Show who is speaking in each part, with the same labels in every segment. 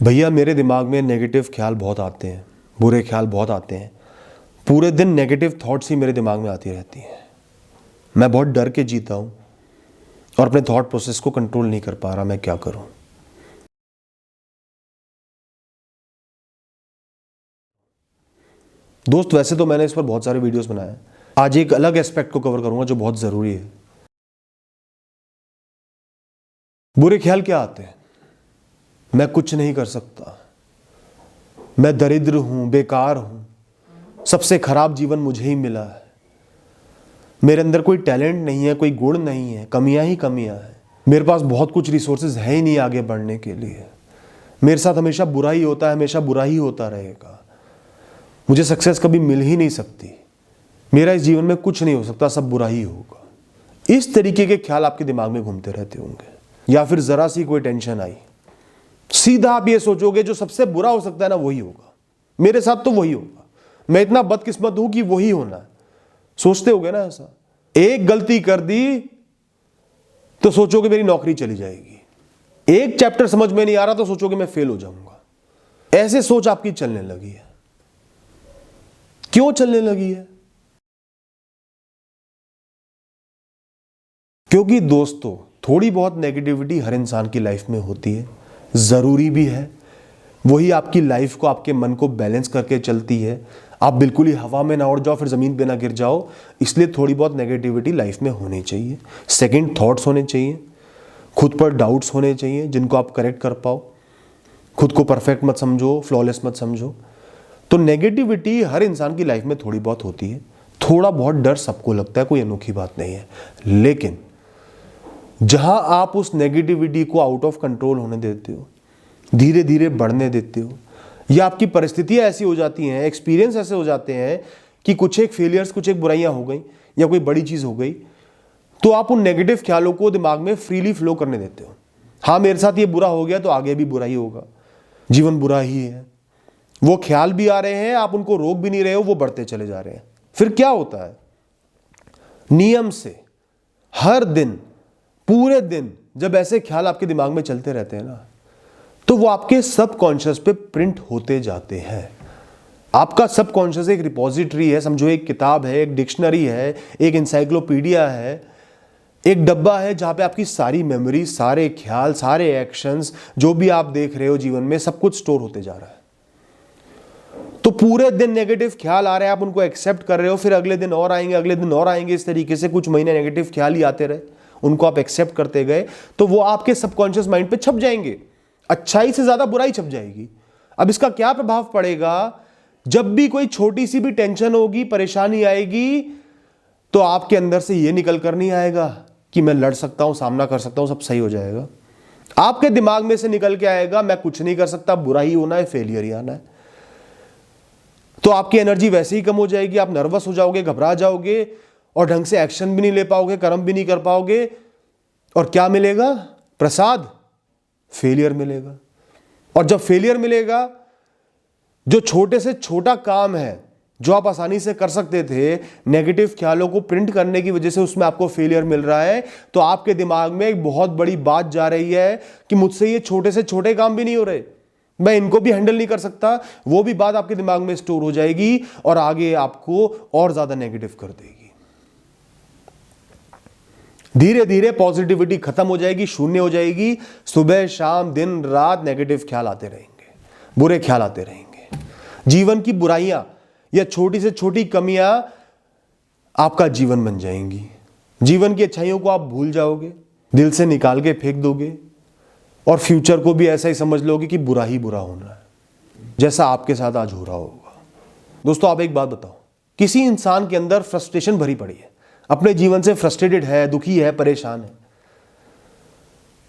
Speaker 1: भैया मेरे दिमाग में नेगेटिव ख्याल बहुत आते हैं, बुरे ख्याल बहुत आते हैं। पूरे दिन नेगेटिव थॉट्स ही मेरे दिमाग में आती रहती हैं। मैं बहुत डर के जीता हूँ और अपने थॉट प्रोसेस को कंट्रोल नहीं कर पा रहा। मैं क्या करूँ? दोस्त, वैसे तो मैंने इस पर बहुत सारे वीडियोस बनाए हैं। आज एक अलग एस्पेक्ट को कवर करूंगा जो बहुत ज़रूरी है। बुरे ख्याल क्या आते हैं? मैं कुछ नहीं कर सकता, मैं दरिद्र हूं, बेकार हूं, सबसे खराब जीवन मुझे ही मिला है, मेरे अंदर कोई टैलेंट नहीं है, कोई गुण नहीं है, कमियां ही कमियां हैं, मेरे पास बहुत कुछ रिसोर्सेज है ही नहीं आगे बढ़ने के लिए, मेरे साथ हमेशा बुरा ही होता है, हमेशा बुरा ही होता रहेगा, मुझे सक्सेस कभी मिल ही नहीं सकती, मेरा इस जीवन में कुछ नहीं हो सकता, सब बुरा ही होगा। इस तरीके के ख्याल आपके दिमाग में घूमते रहते होंगे। या फिर जरा सी कोई टेंशन आई, सीधा आप ये सोचोगे जो सबसे बुरा हो सकता है ना वही होगा, मेरे साथ तो वही होगा, मैं इतना बदकिस्मत हूं कि वही होना है। सोचते होगे ना ऐसा? एक गलती कर दी तो सोचोगे मेरी नौकरी चली जाएगी, एक चैप्टर समझ में नहीं आ रहा तो सोचोगे मैं फेल हो जाऊंगा। ऐसे सोच आपकी चलने लगी है। क्यों चलने लगी है? क्योंकि दोस्तों, थोड़ी बहुत नेगेटिविटी हर इंसान की लाइफ में होती है, जरूरी भी है। वही आपकी लाइफ को, आपके मन को बैलेंस करके चलती है। आप बिल्कुल ही हवा में ना उड़ जाओ, फिर जमीन पे ना गिर जाओ, इसलिए थोड़ी बहुत नेगेटिविटी लाइफ में होनी चाहिए। सेकंड थॉट्स होने चाहिए, खुद पर डाउट्स होने चाहिए जिनको आप करेक्ट कर पाओ। खुद को परफेक्ट मत समझो, फ्लॉलेस मत समझो। तो नेगेटिविटी हर इंसान की लाइफ में थोड़ी बहुत होती है। थोड़ा बहुत डर सबको लगता है, कोई अनोखी बात नहीं है। लेकिन जहां आप उस नेगेटिविटी को आउट ऑफ कंट्रोल होने देते हो, धीरे धीरे बढ़ने देते हो, या आपकी परिस्थितियां ऐसी हो जाती हैं, एक्सपीरियंस ऐसे हो जाते हैं कि कुछ एक फेलियर्स, कुछ एक बुराइयां हो गई या कोई बड़ी चीज हो गई, तो आप उन नेगेटिव ख्यालों को दिमाग में फ्रीली फ्लो करने देते हो। हाँ, मेरे साथ ये बुरा हो गया तो आगे भी बुरा ही होगा, जीवन बुरा ही है। वो ख्याल भी आ रहे हैं, आप उनको रोक भी नहीं रहे हो, वो बढ़ते चले जा रहे हैं। फिर क्या होता है? नियम से हर दिन, पूरे दिन जब ऐसे ख्याल आपके दिमाग में चलते रहते हैं ना, तो वो आपके सबकॉन्शियस पे प्रिंट होते जाते हैं। आपका सबकॉन्शियस एक रिपोजिटरी है, समझो एक किताब है, एक डिक्शनरी है, एक इंसाइक्लोपीडिया है, एक डब्बा है जहां पे आपकी सारी मेमोरी, सारे ख्याल, सारे एक्शंस, जो भी आप देख रहे हो जीवन में, सब कुछ स्टोर होते जा रहा है। तो पूरे दिन नेगेटिव ख्याल आ रहे हैं, आप उनको एक्सेप्ट कर रहे हो, फिर अगले दिन और आएंगे, अगले दिन और आएंगे, इस तरीके से कुछ महीने नेगेटिव ख्याल ही आते रहे, उनको आप एक्सेप्ट करते गए, तो वो आपके सबकॉन्शियस माइंड पे छप जाएंगे। अच्छाई से ज्यादा बुराई छप जाएगी। अब इसका क्या प्रभाव पड़ेगा? जब भी कोई छोटी सी भी टेंशन होगी, परेशानी आएगी, तो आपके अंदर से ये निकल कर नहीं आएगा कि मैं लड़ सकता हूं, सामना कर सकता हूं, सब सही हो जाएगा। आपके दिमाग में से निकल के आएगा मैं कुछ नहीं कर सकता, बुरा ही होना है, फेलियर ही आना है। तो आपकी एनर्जी वैसे ही कम हो जाएगी, आप नर्वस हो जाओगे, घबरा जाओगे और ढंग से एक्शन भी नहीं ले पाओगे, कर्म भी नहीं कर पाओगे। और क्या मिलेगा? प्रसाद, फेलियर मिलेगा। और जब फेलियर मिलेगा, जो छोटे से छोटा काम है जो आप आसानी से कर सकते थे, नेगेटिव ख्यालों को प्रिंट करने की वजह से उसमें आपको फेलियर मिल रहा है, तो आपके दिमाग में एक बहुत बड़ी बात जा रही है कि मुझसे ये छोटे से छोटे काम भी नहीं हो रहे, मैं इनको भी हैंडल नहीं कर सकता। वो भी बात आपके दिमाग में स्टोर हो जाएगी और आगे आपको और ज्यादा नेगेटिव कर देगी। धीरे धीरे पॉजिटिविटी खत्म हो जाएगी, शून्य हो जाएगी। सुबह शाम दिन रात नेगेटिव ख्याल आते रहेंगे, बुरे ख्याल आते रहेंगे। जीवन की बुराइयां या छोटी से छोटी कमियां आपका जीवन बन जाएंगी। जीवन की अच्छाइयों को आप भूल जाओगे, दिल से निकाल के फेंक दोगे और फ्यूचर को भी ऐसा ही समझ लोगे कि बुरा ही बुरा होना है, जैसा आपके साथ आज हो रहा होगा। दोस्तों, आप एक बात बताओ, किसी इंसान के अंदर फ्रस्ट्रेशन भरी पड़ी है, अपने जीवन से फ्रस्ट्रेटेड है, दुखी है, परेशान है,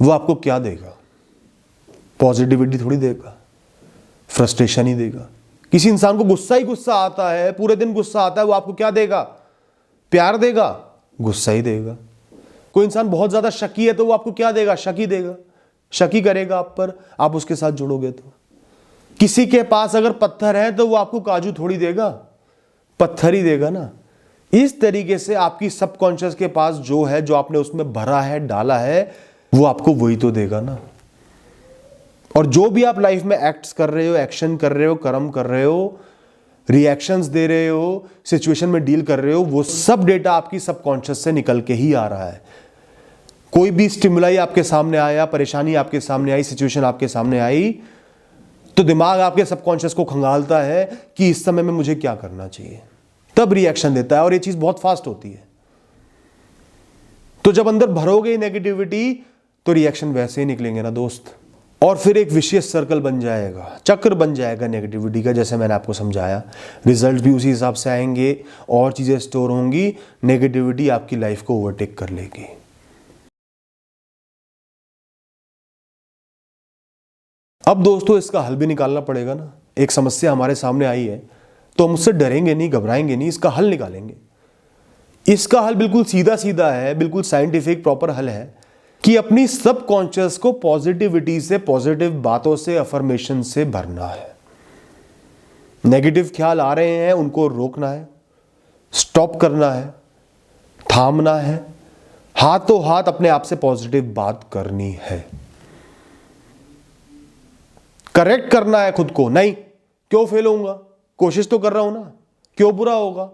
Speaker 1: वो आपको क्या देगा? पॉजिटिविटी थोड़ी देगा, फ्रस्ट्रेशन ही देगा। किसी इंसान को गुस्सा ही गुस्सा आता है, पूरे दिन गुस्सा आता है, वो आपको क्या देगा? प्यार देगा? गुस्सा ही देगा। कोई इंसान बहुत ज्यादा शकी है तो वो आपको क्या देगा? शक ही देगा, शकी करेगा आप पर, आप उसके साथ जुड़ोगे तो। किसी के पास अगर पत्थर है तो वो आपको काजू थोड़ी देगा, पत्थर ही देगा ना। इस तरीके से आपकी सबकॉन्शियस के पास जो है, जो आपने उसमें भरा है, डाला है, वो आपको वही तो देगा ना। और जो भी आप लाइफ में एक्ट्स कर रहे हो, एक्शन कर रहे हो, कर्म कर रहे हो, रिएक्शंस दे रहे हो, सिचुएशन में डील कर रहे हो, वो सब डेटा आपकी सबकॉन्शियस से निकल के ही आ रहा है। कोई भी स्टिमुलाई आपके सामने आया, परेशानी आपके सामने आई, सिचुएशन आपके सामने आई, तो दिमाग आपके सबकॉन्शियस को खंगालता है कि इस समय में मुझे क्या करना चाहिए, तब रिएक्शन देता है। और ये चीज बहुत फास्ट होती है। तो जब अंदर भरोगे नेगेटिविटी तो रिएक्शन वैसे ही निकलेंगे ना दोस्त, और फिर एक विशियस सर्कल बन जाएगा, चक्र बन जाएगा नेगेटिविटी का। जैसे मैंने आपको समझाया, रिजल्ट भी उसी हिसाब से आएंगे और चीजें स्टोर होंगी, नेगेटिविटी आपकी लाइफ को ओवरटेक कर लेगी। अब दोस्तों इसका हल भी निकालना पड़ेगा ना। एक समस्या हमारे सामने आई है तो हम उससे डरेंगे नहीं, घबराएंगे नहीं, इसका हल निकालेंगे। इसका हल बिल्कुल सीधा सीधा है, बिल्कुल साइंटिफिक प्रॉपर हल है कि अपनी सबकॉन्शियस को पॉजिटिविटी से, पॉजिटिव बातों से, अफर्मेशन से भरना है। नेगेटिव ख्याल आ रहे हैं उनको रोकना है, स्टॉप करना है, थामना है, हाथों हाथ अपने आप से पॉजिटिव बात करनी है। करेक्ट करना है खुद को, नहीं क्यों फेल होऊंगा, कोशिश तो कर रहा हूं ना, क्यों बुरा होगा,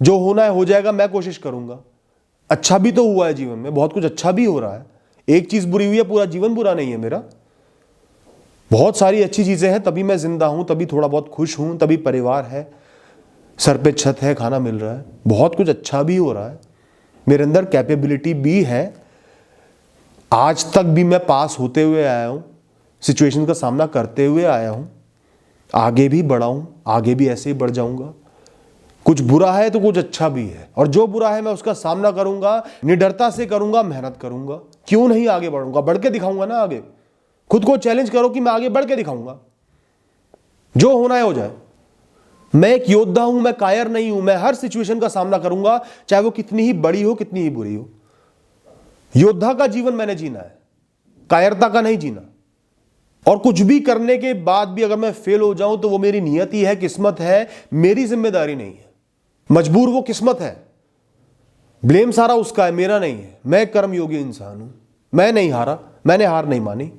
Speaker 1: जो होना है हो जाएगा, मैं कोशिश करूंगा। अच्छा भी तो हुआ है जीवन में, बहुत कुछ अच्छा भी हो रहा है। एक चीज बुरी हुई है, पूरा जीवन बुरा नहीं है मेरा। बहुत सारी अच्छी चीजें हैं, तभी मैं जिंदा हूं, तभी थोड़ा बहुत खुश हूं, तभी परिवार है, सर पे छत है, खाना मिल रहा है, बहुत कुछ अच्छा भी हो रहा है, मेरे अंदर कैपेबिलिटी भी है। आज तक भी मैं पास होते हुए आया हूं, सिचुएशन का सामना करते हुए आया हूं, आगे भी बढ़ा हूं, आगे भी ऐसे ही बढ़ जाऊंगा। कुछ बुरा है तो कुछ अच्छा भी है, और जो बुरा है मैं उसका सामना करूंगा, निडरता से करूंगा, मेहनत करूंगा। क्यों नहीं आगे बढ़ूंगा, बढ़ के दिखाऊंगा ना आगे। खुद को चैलेंज करो कि मैं आगे बढ़ के दिखाऊंगा, जो होना है हो जाए। मैं एक योद्धा हूं, मैं कायर नहीं हूं, मैं हर सिचुएशन का सामना करूंगा, चाहे वो कितनी ही बड़ी हो, कितनी ही बुरी हो। योद्धा का जीवन मैंने जीना है, कायरता का नहीं जीना। और कुछ भी करने के बाद भी अगर मैं फेल हो जाऊं तो वो मेरी नियति है, किस्मत है, मेरी जिम्मेदारी नहीं है। मजबूर वो किस्मत है, ब्लेम सारा उसका है, मेरा नहीं है। मैं कर्मयोगी इंसान हूं, मैं नहीं हारा, मैंने हार नहीं मानी।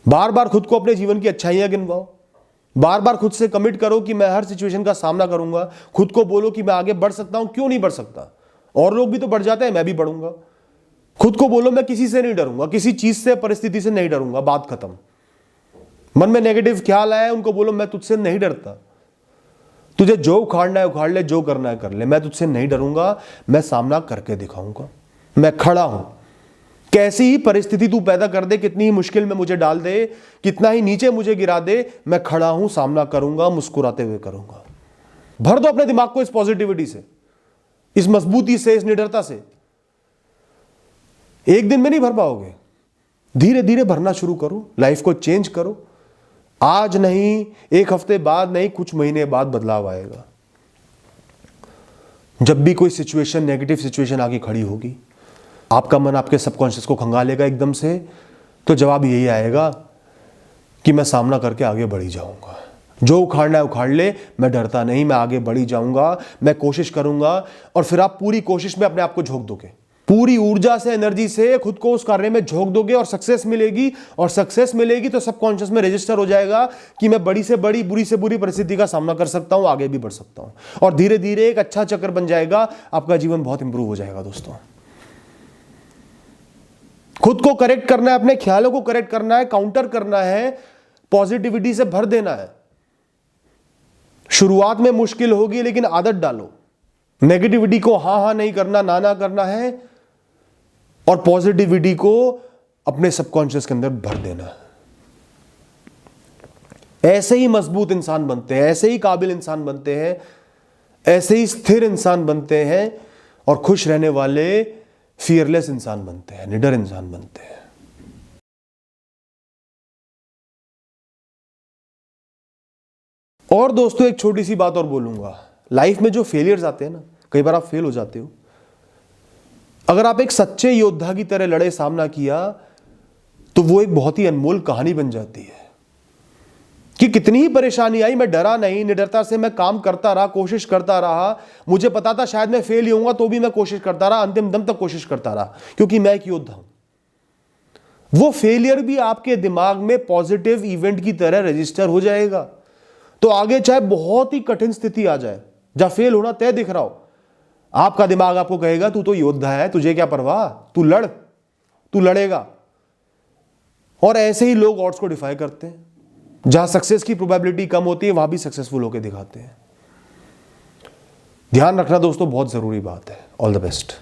Speaker 1: बार बार खुद को अपने जीवन की अच्छाइयां गिनवाओ, बार बार खुद से कमिट करो कि मैं हर सिचुएशन का सामना करूंगा। खुद को बोलो कि मैं आगे बढ़ सकता हूं, क्यों नहीं बढ़ सकता, और लोग भी तो बढ़ जाते हैं, मैं भी बढ़ूंगा। खुद को बोलो मैं किसी से नहीं डरूंगा, किसी चीज से, परिस्थिति से नहीं डरूंगा, बात खत्म। मन में नेगेटिव ख्याल आया, उनको बोलो मैं तुझसे नहीं डरता, तुझे जो उखाड़ना है उखाड़ ले, जो करना है कर ले, मैं तुझसे नहीं डरूंगा, मैं सामना करके दिखाऊंगा, मैं खड़ा हूं। कैसी ही परिस्थिति तू पैदा कर दे, कितनी ही मुश्किल में मुझे डाल दे, कितना ही नीचे मुझे गिरा दे, मैं खड़ा हूं, सामना करूंगा, मुस्कुराते हुए करूंगा। भर दो अपने दिमाग को इस पॉजिटिविटी से, इस मजबूती से, इस निडरता से। एक दिन में नहीं भर पाओगे, धीरे धीरे भरना शुरू करो, लाइफ को चेंज करो। आज नहीं, एक हफ्ते बाद नहीं, कुछ महीने बाद बदलाव आएगा। जब भी कोई सिचुएशन, नेगेटिव सिचुएशन आके खड़ी होगी, आपका मन आपके सबकॉन्शियस को खंगालेगा एकदम से, तो जवाब यही आएगा कि मैं सामना करके आगे बढ़ी जाऊंगा। जो उखाड़ना है उखाड़ ले, मैं डरता नहीं, मैं आगे बढ़ी जाऊंगा, मैं कोशिश करूंगा। और फिर आप पूरी कोशिश में अपने आप को झोंक दोगे, पूरी ऊर्जा से, एनर्जी से खुद को उस कार्य में झोंक दोगे, और सक्सेस मिलेगी। और सक्सेस मिलेगी तो सबकॉन्शियस में रजिस्टर हो जाएगा कि मैं बड़ी से बड़ी, बुरी से बुरी परिस्थिति का सामना कर सकता हूं, आगे भी बढ़ सकता हूं। और धीरे धीरे एक अच्छा चक्र बन जाएगा, आपका जीवन बहुत इंप्रूव हो जाएगा। दोस्तों, खुद को करेक्ट करना है, अपने ख्यालों को करेक्ट करना है, काउंटर करना है, पॉजिटिविटी से भर देना है। शुरुआत में मुश्किल होगी, लेकिन आदत डालो। नेगेटिविटी को हां हां नहीं करना, ना ना करना है, और पॉजिटिविटी को अपने सबकॉन्शियस के अंदर भर देना। ऐसे ही मजबूत इंसान बनते हैं, ऐसे ही काबिल इंसान बनते हैं, ऐसे ही स्थिर इंसान बनते हैं, और खुश रहने वाले फियरलेस इंसान बनते हैं, निडर इंसान बनते हैं। और दोस्तों, एक छोटी सी बात और बोलूंगा। लाइफ में जो फेलियर्स आते हैं ना, कई बार आप फेल हो जाते हो, अगर आप एक सच्चे योद्धा की तरह लड़े, सामना किया, तो वो एक बहुत ही अनमोल कहानी बन जाती है कि कितनी ही परेशानी आई, मैं डरा नहीं, निडरता से मैं काम करता रहा, कोशिश करता रहा। मुझे पता था शायद मैं फेल ही होऊंगा, तो भी मैं कोशिश करता रहा, अंतिम दम तक कोशिश करता रहा, क्योंकि मैं एक योद्धा हूं। वो फेलियर भी आपके दिमाग में पॉजिटिव इवेंट की तरह रजिस्टर हो जाएगा। तो आगे चाहे बहुत ही कठिन स्थिति आ जाए, जहां फेल होना तय दिख रहा हो, आपका दिमाग आपको कहेगा तू तो योद्धा है, तुझे क्या परवाह, तू लड़, तू लड़ेगा। और ऐसे ही लोग ऑड्स को डिफाई करते हैं। जहां सक्सेस की प्रोबेबिलिटी कम होती है वहां भी सक्सेसफुल होकर दिखाते हैं। ध्यान रखना दोस्तों बहुत जरूरी बात है। All the best.